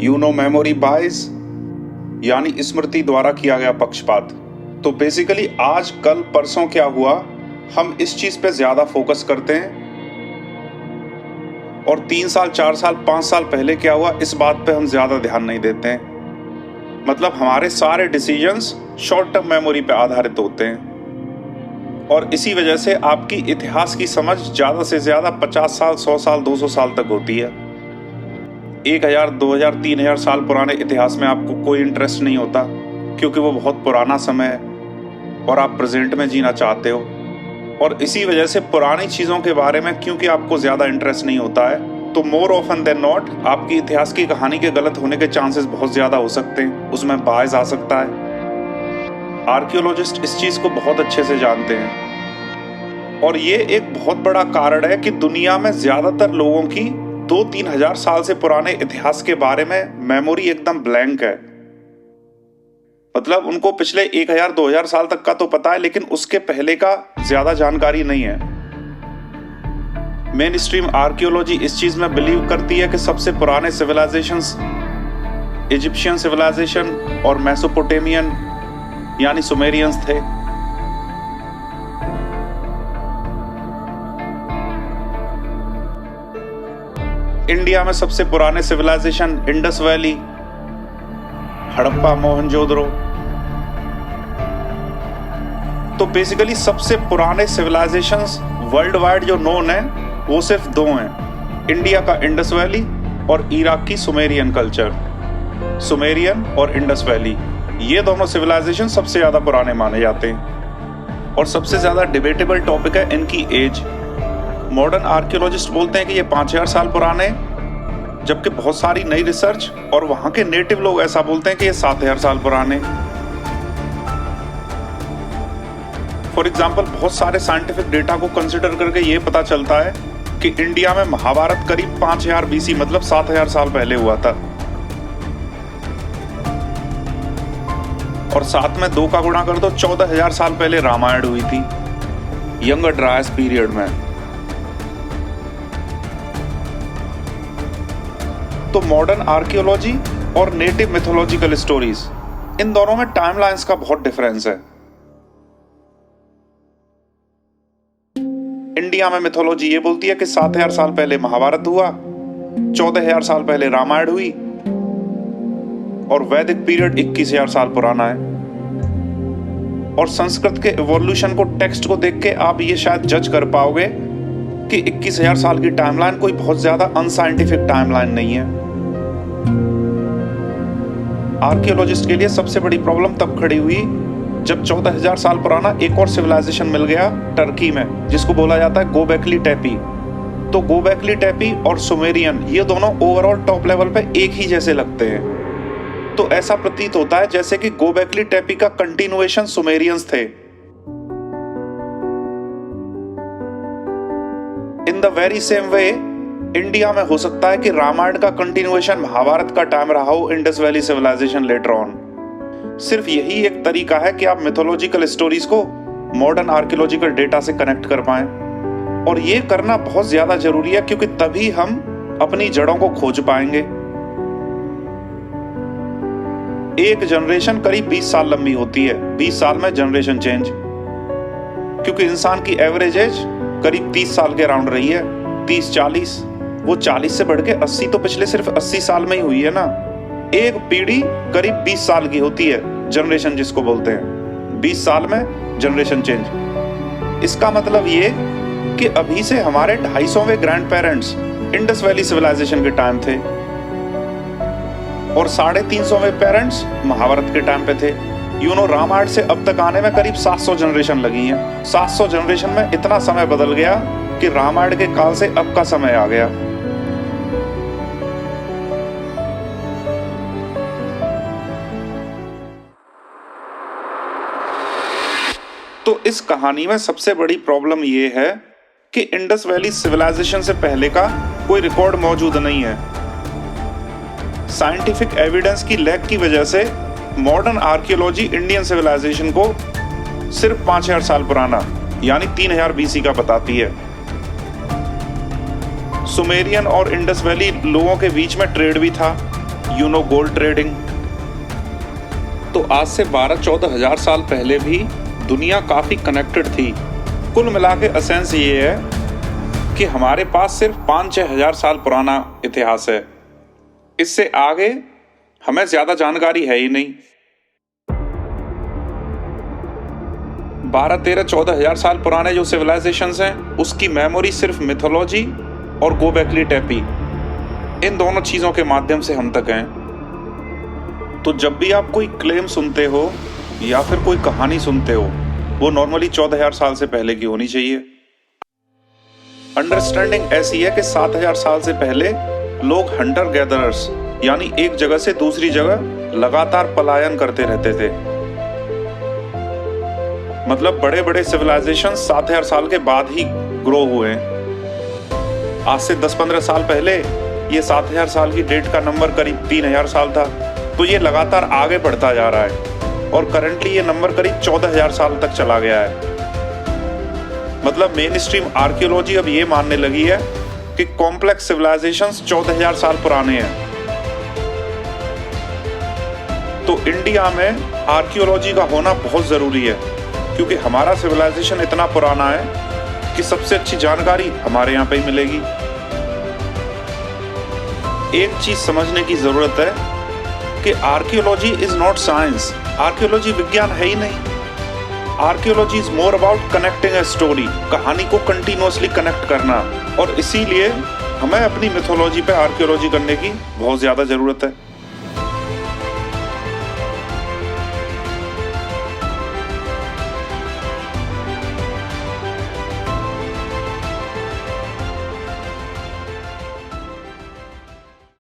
Memory बायस यानी स्मृति द्वारा किया गया पक्षपात। तो बेसिकली आज कल परसों क्या हुआ, हम इस चीज पे ज्यादा फोकस करते हैं, और 3 साल 4 साल 5 साल पहले क्या हुआ इस बात पे हम ज्यादा ध्यान नहीं देते हैं। मतलब हमारे सारे डिसीजंस शॉर्ट टर्म मेमोरी पे आधारित होते हैं, और इसी वजह से आपकी इतिहास की समझ ज्यादा से ज्यादा 50 साल 100 साल 200 साल तक होती है। 1000 2000 3000 साल पुराने इतिहास में आपको कोई इंटरेस्ट नहीं होता, क्योंकि वो बहुत पुराना समय है और आप प्रेजेंट में जीना चाहते हो। और इसी वजह से पुरानी चीज़ों के बारे में क्योंकि आपको ज़्यादा इंटरेस्ट नहीं होता है, तो मोर ऑफन देन नॉट आपकी इतिहास की कहानी के गलत होने के चांसेस बहुत ज़्यादा हो सकते हैं, उसमें बायस आ सकता है। आर्कियोलॉजिस्ट इस चीज़ को बहुत अच्छे से जानते हैं, और ये एक बहुत बड़ा कारण है कि दुनिया में ज़्यादातर लोगों की 2-3 हजार साल से पुराने इतिहास के बारे में मेमोरी एकदम ब्लैंक है। मतलब उनको पिछले 1000-2000 साल तक का तो पता है, लेकिन उसके पहले का ज्यादा जानकारी नहीं है। मेन स्ट्रीम आर्कियोलॉजी इस चीज में बिलीव करती है कि सबसे पुराने सिविलाइजेशंस इजिप्शियन सिविलाइजेशन और मेसोपोटामियन यानी सुमेरियंस थे। इंडिया में सबसे पुराने civilization Indus valley, Harappa, Mohenjodaro. तो बेसिकली सबसे पुराने सिविलाइजेशंस वर्ल्ड वाइड जो नोन है वो सिर्फ 2 हैं, इंडिया का इंडस वैली और इराक की सुमेरियन कल्चर। सुमेरियन और इंडस वैली, ये दोनों सिविलाइजेशन सबसे ज्यादा पुराने माने जाते हैं, और सबसे ज्यादा डिबेटेबल टॉपिक है इनकी एज। मॉडर्न आर्कियोलॉजिस्ट बोलते हैं कि ये 5000 साल पुराने, जबकि बहुत सारी नई रिसर्च और वहां के नेटिव लोग ऐसा बोलते हैं कि ये 7000 साल पुराने। फॉर एग्जाम्पल बहुत सारे साइंटिफिक डेटा को कंसिडर करके ये पता चलता है कि इंडिया में महाभारत करीब 5000 BC मतलब 7000 साल पहले हुआ था, और साथ में 2 का गुणा कर दो 14000 साल पहले रामायण हुई थी, यंगर ड्रायस पीरियड में। तो मॉडर्न आर्कियोलॉजी और नेटिव मिथोलॉजिकल स्टोरीज, इन दोनों में टाइमलाइंस का बहुत डिफरेंस है। इंडिया में मिथोलॉजी ये बोलती है कि 7000 साल पहले महाभारत हुआ, 14000 साल पहले रामायण हुई, और वैदिक पीरियड 21000 साल पुराना है। और संस्कृत के इवोल्यूशन को टेक्स्ट को देख के आप ये शायद जज कर पाओगे कि 21000 साल की टाइमलाइन कोई बहुत ज्यादा अनसाइंटिफिक टाइमलाइन नहीं है। आर्कियोलॉजिस्ट के लिए सबसे बड़ी प्रॉब्लम तब खड़ी हुई जब 14000 साल पुराना एक और सिविलाइजेशन मिल गया टर्की में, जिसको बोला जाता है गोबेकली टेपी। तो गोबेकली टेपी और सुमेरियन ये दोनों ओवरऑल टॉप लेवल पे एक ही जैसे लगते हैं। तो ऐसा प्रतीत होता है जैसे कि गोबेकली टेपी का कंटिन्यूएशन सुमेरियंस थे। In the very same way India में हो सकता है कि रामायण का कंटिन्यूएशन महाभारत का टाइम रहा हो Indus valley civilization later on. सिर्फ यही एक तरीका है कि आप मिथोलॉजिकल स्टोरीज को मॉडर्न आर्कियोलॉजिकल डेटा से कनेक्ट कर पाएं, और ये करना बहुत ज्यादा जरूरी है, क्योंकि तभी हम अपनी जड़ों को खोज पाएंगे। एक जनरेशन करीब 20 साल लंबी होती है, 20 साल में जनरेशन चेंज, क्योंकि इंसान की एवरेज एज करीब 30 साल के अराउंड रही है, 30-40। वो 40 से बढ़ के 80 तो पिछले सिर्फ 80 साल में ही हुई है ना। एक पीढ़ी करीब 20 साल की होती है, जनरेशन जिसको बोलते हैं। 20 साल में जनरेशन चेंज। इसका मतलब ये कि अभी से हमारे 250वें grandparents Indus valley civilization के टाइम थे, और 350वें पेरेंट्स महाभारत के टाइम पे थे। रामायण से अब तक आने में करीब 700 जनरेशन लगी हैं। 700 जनरेशन में इतना समय बदल गया कि रामायण के काल से अब का समय आ गया। तो इस कहानी में सबसे बड़ी प्रॉब्लम ये है कि इंडस वैली सिविलाइजेशन से पहले का कोई रिकॉर्ड मौजूद नहीं है। साइंटिफिक एविडेंस की लैक की वजह से मॉडर्न आर्कियोलॉजी इंडियन सिविलाइजेशन को सिर्फ 5000 साल पुराना यानी 3000 BC का बताती है। सुमेरियन और इंडस वैली लोगों के बीच में ट्रेड भी था, गोल्ड ट्रेडिंग। तो आज से 12-14 हजार साल पहले भी दुनिया काफी कनेक्टेड थी। कुल मिला के एसेंस ये है कि हमारे पास सिर्फ 5-6 हजार साल पुराना इतिहास है। इससे आगे हमें ज्यादा जानकारी है ही नहीं। 12-13-14 हजार साल पुराने जो सिविलाइजेशंस हैं उसकी मेमोरी सिर्फ मिथोलॉजी और गोबेकली टेपी, इन दोनों चीजों के माध्यम से हम तक हैं। तो जब भी आप कोई क्लेम सुनते हो या फिर कोई कहानी सुनते हो, वो नॉर्मली 14,000 साल से पहले की होनी चाहिए। अंडरस्टैंडिंग ऐसी है कि 7,000 साल से पहले लोग हंटर गैदरर्स यानी एक जगह से दूसरी जगह लगातार पलायन करते रहते थे। मतलब बड़े बड़े सिविलाइजेशन 7,000 साल के बाद ही ग्रो हुए। आज से 10-15 साल पहले ये 7,000 साल की डेट का नंबर करीब 3,000 साल था। तो ये लगातार आगे बढ़ता जा रहा है और करंटली ये नंबर करीब 14,000 साल तक चला गया है। मतलब मेन स्ट्रीम आर्कियोलॉजी अब ये मानने लगी है कि कॉम्प्लेक्स सिविलाइजेशंस 14,000 साल पुराने हैं। तो इंडिया में आर्कियोलॉजी का होना बहुत जरूरी है, क्योंकि हमारा सिविलाइजेशन इतना पुराना है कि सबसे अच्छी जानकारी हमारे यहाँ पे ही मिलेगी। एक चीज समझने की जरूरत है कि archaeology is not science. Archaeology विज्ञान है ही नहीं। Archaeology is more about connecting a story, कहानी को कंटिन्यूअसली कनेक्ट करना। और इसीलिए हमें अपनी मिथोलॉजी पे आर्कियोलॉजी करने की बहुत ज्यादा जरूरत है।